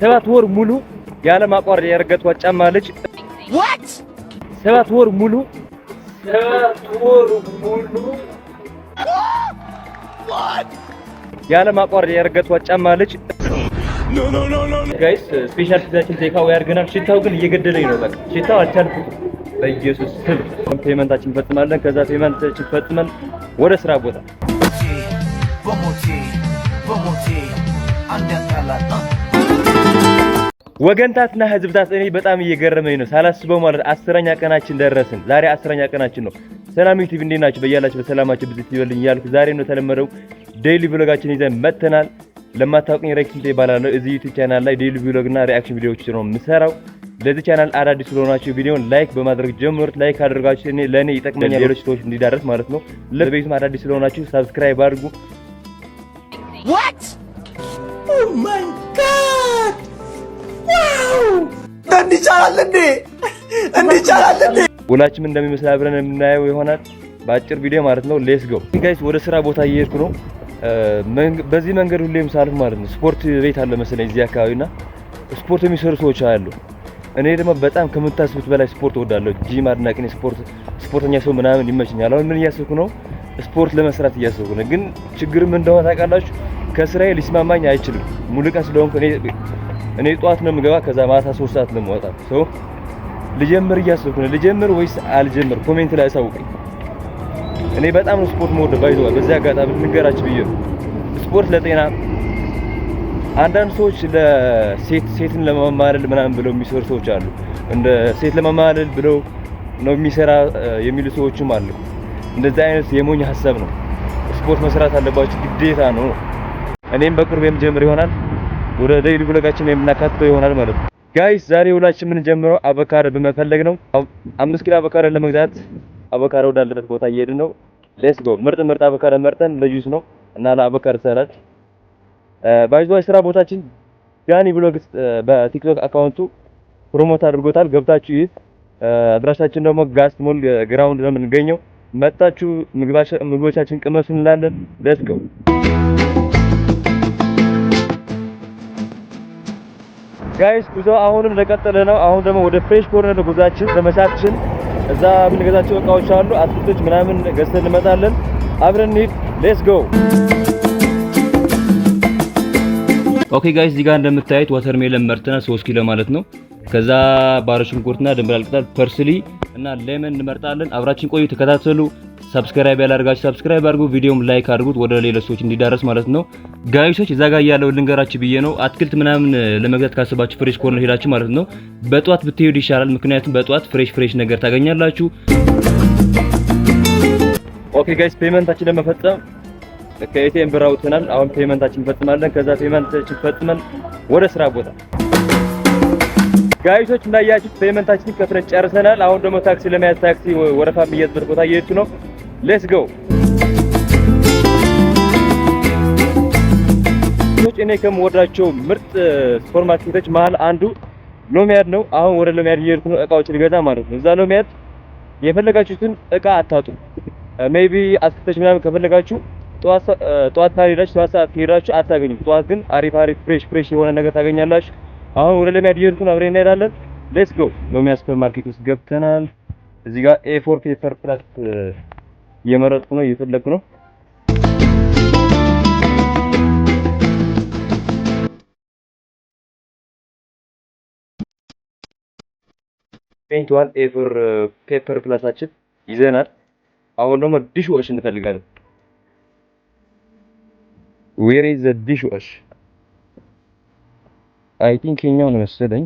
7 ወር ሙሉ ያለ ማቋረጥ የረገጥኳት ጫማ አለች። what 7 ወር ሙሉ what ያለ ማቋረጥ የረገጥኳት ጫማ አለች። ጋይስ ስፔሻል ፒዛችን ቴካው ያርገናል። ሽታው ግን እየገደለኝ ነው። በቃ ሽታው አልቻልኩት። በኢየሱስ ስም ፔመንታችን ፈጽማለን። ከዛ ፔመንታችን ፈጽመን ወደ ስራ ቦታ ወገንታትና ህዝብታት እኔ በጣም እየገረመኝ ነው ሳላስበው ማለት 10ኛ ቀናችን ደረስን። ዛሬ 10ኛ ቀናችን ነው። ሰላም ዩቲዩብ እንዴት ናችሁ? በያላችሁ በሰላማችሁ ብዙ ይበልኝ ያልኩ ዛሬ ነው ተለመደው ዴይሊ ቭሎጋችን ይዘን መተናል። ለማታውቁኝ ረክሲንቴ ይባላል። እዚህ ዩቲዩብ ቻናል ላይ ዴይሊ ቭሎግ እና ሪአክሽን ቪዲዮዎች ነው የምሰራው። ለዚህ ቻናል አዳዲስ ስለሆናችሁ ቪዲዮውን ላይክ በማድረግ ጀምሩት። ላይክ አድርጋችሁ ለኔ ይጠቅመኛል ሌሎች ሰዎች እንዲዳረስ ማለት ነው። ለቤቱም አዳዲስ ስለሆናችሁ ሰብስክራይብ አድርጉ። what oh my god wow እንዲቻላል እንዴ ሁላችንም እንደሚመስል አብረን የምናየው ይሆናል በአጭር ቪዲዮ ማለት ነው። ሌትስ ጎ ጋይስ። ወደ ስራ ቦታ እየሄድኩ ነው። በዚህ መንገድ ሁሌም ሳልፍ ማለት ነው ስፖርት ቤት አለ መሰለኝ እዚህ አካባቢና ስፖርት የሚሰሩ ሰዎች አሉ። እኔ ደግሞ በጣም ከምታስቡት በላይ ስፖርት እወዳለሁ። ጂም አድናቂ ነኝ። ስፖርተኛ ሰው ምናምን ይመችኛል። አሁን ምን እያሰብኩ ነው? ስፖርት ለመስራት እያሰብኩ ነው። ግን ችግርም እንደሆነ ታውቃላችሁ ከስራዬ ሊስማማኝ አይችልም። ሙሉ ቀን ስለሆንኩ እኔ ጠዋት ነው የምገባ፣ ከዛ ማታ 3 ሰዓት ነው የምወጣው። ሶ ልጀምር እያሰብኩ ነው። ልጀምር ወይስ አልጀምር? ኮሜንት ላይ አሳውቁኝ። እኔ በጣም ነው ስፖርት መወደው ባይዘዋል። በዚህ አጋጣሚ ልንገራችሁ ብዬ ነው። ስፖርት ለጤና አንዳንድ ሰዎች ሴትን ለማማለል ምናምን ብለው የሚሰሩ ሰዎች አሉ። እንደ ሴት ለማማለል ብለው ነው የሚሰራ የሚሉ ሰዎችም አሉ። እንደዚህ አይነት የሞኝ ሐሳብ ነው። ስፖርት መስራት አለባችሁ፣ ግዴታ ነው። እኔም በቅርብ የምጀምር ይሆናል። ወደ ዴይሊ ቭሎጋችን የምናካትተው ይሆናል ማለት ነው። ጋይስ ዛሬ ሁላችን የምንጀምረው አቮካዶ በመፈለግ ነው። 5 ኪሎ አቮካዶ ለመግዛት አቮካዶ ወዳለበት ቦታ እየሄድን ነው። ሌትስ ጎ። ምርጥ አቮካዶ መርጠን ለጁስ ነው እና ለአቮካዶ ሰላድ ባይዟይ ስራ ቦታችን ዳኒ ቭሎግስ በቲክቶክ አካውንቱ ፕሮሞት አድርጎታል። ገብታችሁ ይህ አድራሻችን ደግሞ ጋስት ሞል ግራውንድ ነው የምንገኘው። መጣችሁ ምግቦቻችን ቅመሱ እንላለን። ሌትስ ጎ ጋይስ። ጉዞ አሁንም እንደቀጠለ ነው። አሁን ደግሞ ወደ ፍሬሽ ኮርነር ጉዟችን ተመሳችን። እዛ የምንገዛቸው እቃዎች አሉ፣ አትክልቶች ምናምን ገዝተን እንመጣለን። አብረን እንሂድ። ሌትስ ጎ ኦኬ ጋይስ። እዚህ ጋር እንደምታዩት ዋተርሜለን መርጠናል 3 ኪሎ ማለት ነው። ከዛ ባሮ ሽንኩርትና ድንብላል ቅጠል፣ ፐርስሊ እና ሌመን እንመርጣለን። አብራችን ቆዩ፣ ተከታተሉ። ሰብስክራይብ ያላደርጋችሁ ሰብስክራይብ አድርጉ፣ ቪዲዮም ላይክ አድርጉት ወደ ሌሎች ሰዎች እንዲዳረስ ማለት ነው። ጋይሶች እዛ ጋር ያለው ልንገራችሁ ብዬ ነው። አትክልት ምናምን ለመግዛት ካሰባችሁ ፍሬሽ ኮርነር ሄዳችሁ ማለት ነው በጧት ብትሄዱ ይሻላል። ምክንያቱም በጧት ፍሬሽ ነገር ታገኛላችሁ። ኦኬ ጋይስ ፔመንታችን ለመፈጸም ከኤቲኤም ብር አውጥተናል። አሁን ፔመንታችን እንፈጽማለን። ከዛ ፔመንታችን ፈጽመን ወደ ስራ ቦታ ጋይሶች እንዳያችሁ ፔመንታችን ከፍለን ጨርሰናል። አሁን ደግሞ ታክሲ ለመያዝ ታክሲ ወረፋ የሚያዝበት ቦታ እየሄድኩ ነው። ሌትስ ጎ እኔ ከምወዳቸው ምርጥ ሱፐርማርኬቶች መሀል አንዱ ሎሚያድ ነው። አሁን ወደ ሎሚያድ እየሄድኩ ነው እቃዎች ልገዛ ማለት ነው። እዛ ሎሚያድ የፈለጋችሁትን እቃ አታጡ። ሜቢ አትክልቶች ምናምን ከፈለጋችሁ ጠዋት ታሪዳችሁ 7 ሰዓት ከሄዳችሁ አታገኙም። ጠዋት ግን አሪፍ ፍሬሽ የሆነ ነገር ታገኛላችሁ። አሁን ወደ ሎሚያድ እየሄድኩ ነው። አብረን እንሄዳለን። ሌትስ ጎ ሎሚያድ ሱፐርማርኬት ውስጥ ገብተናል። እዚህ ጋር A4 ፔፐር ፕላስ እየመረጥኩ ነው፣ እየፈለኩ ነው። ፔንቷል A4 ፔፐር ፕላሳችን ይዘናል። አሁን ደግሞ ዲሽ ዋሽ እንፈልጋለን። where is the dish wash? I think ይሄኛው ነው መሰለኝ።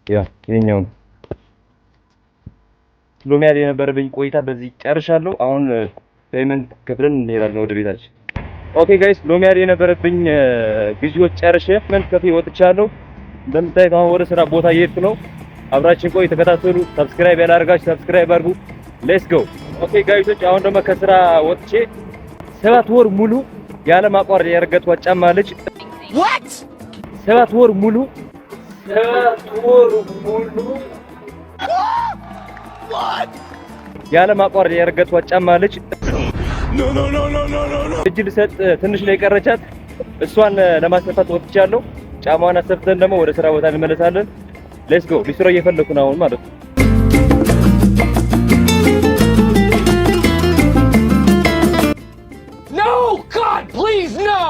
ያ ይሄኛው ነው። ሎሚያድ የነበረብኝ ቆይታ በዚህ ጨርሻለሁ። አሁን ፔመንት ከፍለን እንሄዳለን ወደ ቤታችን። ኦኬ ጋይስ ሎሚያድ የነበረብኝ ግዢዎች ጨርሼ ፔመንት ከፍዬ ወጥቻለሁ። እንደምታዩት አሁን ወደ ስራ ቦታ እየሄድኩ ነው። አብራችን ቆይ፣ ተከታተሉ። ሰብስክራይብ ያላደርጋችሁ ሰብስክራይብ አድርጉ። ሌትስ ጎ ኦኬ ጋይሶች። አሁን ደግሞ ከስራ ወጥቼ 7 ወር ሙሉ ያለ ማቋረጥ የረገጥኳት ጫማ አለች። what 7 ወር ሙሉ what ያለ ማቋረጥ የረገጥኳት ጫማ አለች። እጅ ልሰጥ ትንሽ ነው የቀረቻት። እሷን ለማስነፋት ወጥቻለሁ። ጫማዋን አሰፍተን ደግሞ ወደ ስራ ቦታ እንመለሳለን። ሌትስ ጎ። ሊስትሮ እየፈለኩ ነው አሁን ማለት ነው። No God please no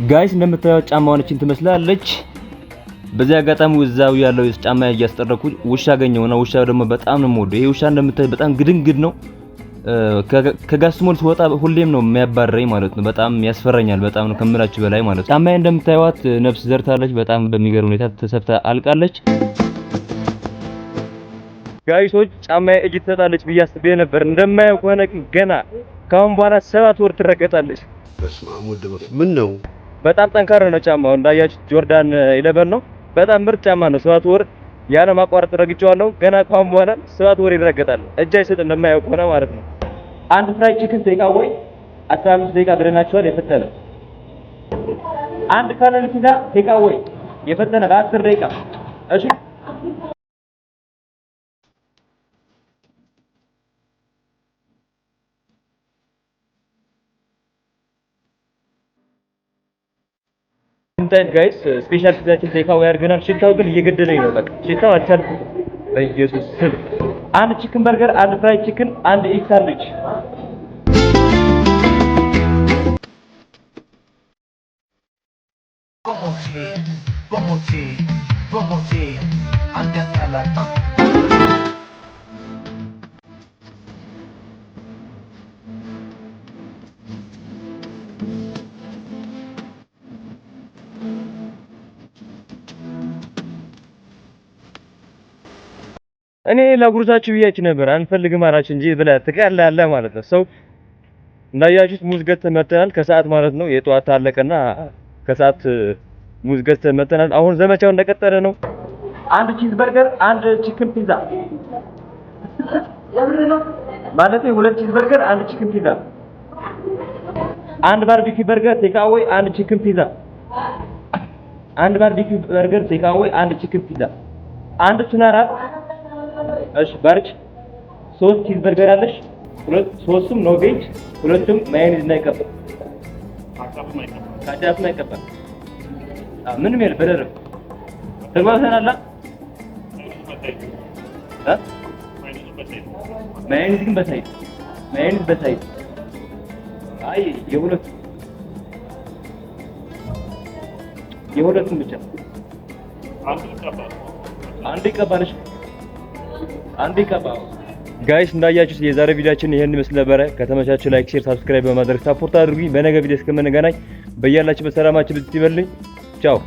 ጋይስ እንደምታዩት ጫማዋን እቺን ትመስላለች። በዚህ አጋጣሚ እዛው ያለው ጫማ እያስጠረኩ ውሻ አገኘውና ውሻ ደግሞ በጣም ነው የምወደው። ይሄ ውሻ እንደምታዩት በጣም ግድንግድ ነው። ከጋስሞል ስወጣ ሁሌም ነው የሚያባረኝ ማለት ነው። በጣም ያስፈራኛል። በጣም ነው ከምላችሁ በላይ ማለት ነው። ጫማዬ እንደምታዩት ነፍስ ዘርታለች። በጣም በሚገርም ሁኔታ ተሰፍታ አልቃለች። ጋይሶች ጫማዬ እጅ ትሰጣለች ብዬ አስቤ ነበር። እንደማየው ከሆነ ገና ካሁን በኋላ 7 ወር ትረገጣለች። ምን ነው? በጣም ጠንካራ ነው ጫማው። እንዳያችሁ ጆርዳን 11 ነው። በጣም ምርጥ ጫማ ነው። 7 ወር ያለ ማቋረጥ ረግጬዋለሁ። ገና ካሁን በኋላ 7 ወር ይረገጣል። እጅ አይሰጥ እንደማየው ከሆነ ማለት ነው። አንድ ፍራይ ቺክን ቴካዌይ 15 ደቂቃ ብለናቸዋል። የፈተነ አንድ ካናል ፒዛ ቴካዌይ የፈተነ ለ10 ደቂቃ። እሺ እንትን ጋይስ ስፔሻል ፒዛችን ቴካዌይ አድርገናል። ሽታው ግን እየገደለኝ ነው። በቃ ሽታው አልቻልኩም። በኢየሱስ ስም አንድ ቺክን በርገር፣ አንድ ፍራይ ቺክን፣ አንድ ኤግ ሳንድዊች። እኔ ለጉርሳችሁ ብያችሁ ነበር አንፈልግም አላችሁ እንጂ ብለህ ትቀላለህ ማለት ነው። ሰው እንዳያችሁት ሙዝ ገዝተን መጥተናል ከሰዓት ማለት ነው። የጧት አለቀና ከሰዓት ሙዝ ገዝተን መጥተናል። አሁን ዘመቻው እንደቀጠለ ነው። አንድ ቺዝ በርገር፣ አንድ ቺክን ፒዛ ማለት ነው። 2 ቺዝ በርገር፣ አንድ ቺክን ፒዛ፣ አንድ ባርቢኪ በርገር ቴካዌይ፣ አንድ ቺክን ፒዛ፣ አንድ ባርቢኪ በርገር ቴካዌይ፣ አንድ ቺክን ፒዛ፣ አንድ ቱና ራፕ። እሺ ባርች 3 ቺዝ በርገር አለሽ። 3ቱም ኖ ቬጅ፣ 2ቱም ማዮኔዝ እና ይቀባ ካቻፕ እና ይቀባ። ምንም የለም በደረብ ተግባብተናል። ማዮኔዝ ግን በሳይድ ማዮኔዝ በሳይድ አይ የሁለቱም ብቻ አንድ ይቀባልሽ አንድ ይቀባ። ጋይስ እንዳያችሁት የዛሬ ቪዲዮአችን ይሄን ይመስል ነበረ። ከተመቻችሁ ላይክ፣ ሼር፣ ሰብስክራይብ በማድረግ ሳፖርት አድርጉኝ። በነገ ቪዲዮ እስከምንገናኝ በያላችሁበት ሰላማችሁ ይብዛልኝ። ቻው